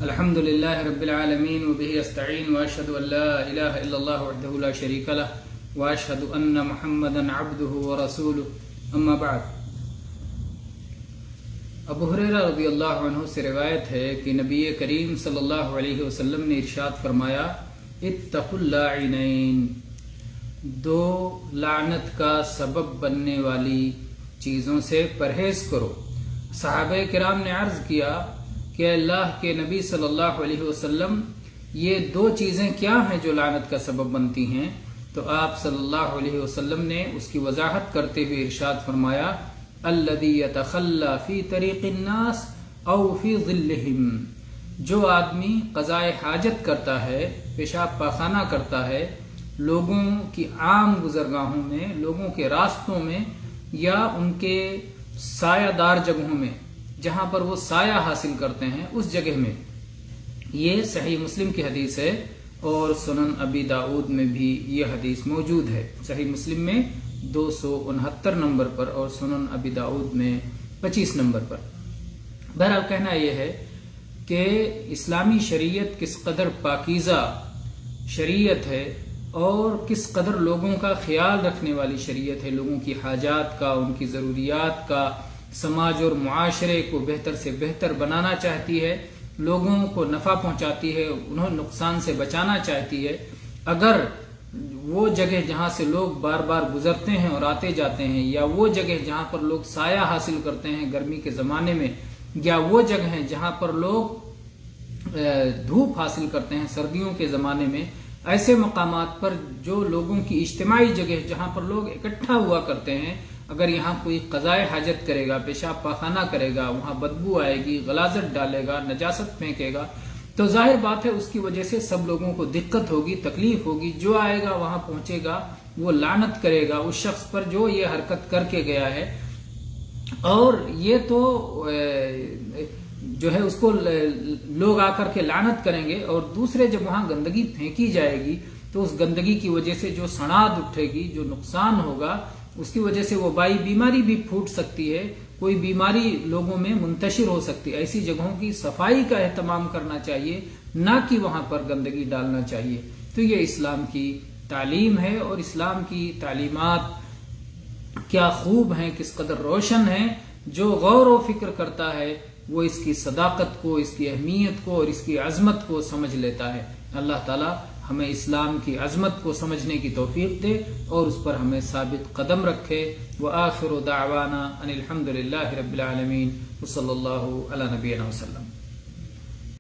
الحمد لله رب العالمين وبه استعين واشهد ان لا اله الا الله وحده لا شريك له واشهد ان محمدا عبده ورسوله اما بعد. ابو ہریرہ رضی اللہ عنہ سے روایت ہے کہ نبی کریم صلی اللہ علیہ وسلم نے ارشاد فرمایا اتقوا اللاعنین، دو لعنت کا سبب بننے والی چیزوں سے پرہیز کرو. صحابہ کرام نے عرض کیا کہ اللہ کے نبی صلی اللہ علیہ وسلم یہ دو چیزیں کیا ہیں جو لعنت کا سبب بنتی ہیں؟ تو آپ صلی اللہ علیہ وسلم نے اس کی وضاحت کرتے ہوئے ارشاد فرمایا الذی یتخلی فی طریق الناس او فی ظلہم، جو آدمی قضاء حاجت کرتا ہے، پیشاب پاخانہ کرتا ہے لوگوں کی عام گزرگاہوں میں، لوگوں کے راستوں میں یا ان کے سایہ دار جگہوں میں جہاں پر وہ سایہ حاصل کرتے ہیں اس جگہ میں. یہ صحیح مسلم کی حدیث ہے اور سنن ابی داؤد میں بھی یہ حدیث موجود ہے. صحیح مسلم میں 269 نمبر پر اور سنن ابی داؤد میں 25 نمبر پر. بہرحال کہنا یہ ہے کہ اسلامی شریعت کس قدر پاکیزہ شریعت ہے اور کس قدر لوگوں کا خیال رکھنے والی شریعت ہے، لوگوں کی حاجات کا، ان کی ضروریات کا، سماج اور معاشرے کو بہتر سے بہتر بنانا چاہتی ہے، لوگوں کو نفع پہنچاتی ہے، انہیں نقصان سے بچانا چاہتی ہے. اگر وہ جگہ جہاں سے لوگ بار بار گزرتے ہیں اور آتے جاتے ہیں، یا وہ جگہ جہاں پر لوگ سایہ حاصل کرتے ہیں گرمی کے زمانے میں، یا وہ جگہ ہیں جہاں پر لوگ دھوپ حاصل کرتے ہیں سردیوں کے زمانے میں، ایسے مقامات پر جو لوگوں کی اجتماعی جگہ جہاں پر لوگ اکٹھا ہوا کرتے ہیں، اگر یہاں کوئی قضاء حاجت کرے گا، پیشاب پاخانہ کرے گا، وہاں بدبو آئے گی، غلاظت ڈالے گا، نجاست پھینکے گا، تو ظاہر بات ہے اس کی وجہ سے سب لوگوں کو دقت ہوگی، تکلیف ہوگی. جو آئے گا وہاں پہنچے گا وہ لعنت کرے گا اس شخص پر جو یہ حرکت کر کے گیا ہے. اور یہ تو جو ہے اس کو لوگ آ کر کے لعنت کریں گے، اور دوسرے جب وہاں گندگی پھینکی جائے گی تو اس گندگی کی وجہ سے جو سڑاند اٹھے گی، جو نقصان ہوگا، اس کی وجہ سے وہ بائی بیماری بھی پھوٹ سکتی ہے، کوئی بیماری لوگوں میں منتشر ہو سکتی ہے. ایسی جگہوں کی صفائی کا اہتمام کرنا چاہیے، نہ کہ وہاں پر گندگی ڈالنا چاہیے. تو یہ اسلام کی تعلیم ہے اور اسلام کی تعلیمات کیا خوب ہیں، کس قدر روشن ہیں. جو غور و فکر کرتا ہے وہ اس کی صداقت کو، اس کی اہمیت کو اور اس کی عظمت کو سمجھ لیتا ہے. اللہ تعالی ہمیں اسلام کی عظمت کو سمجھنے کی توفیق دے اور اس پر ہمیں ثابت قدم رکھے. وآخر دعوانا ان الحمد للہ رب العالمین وصلی اللہ علی نبینا وسلم.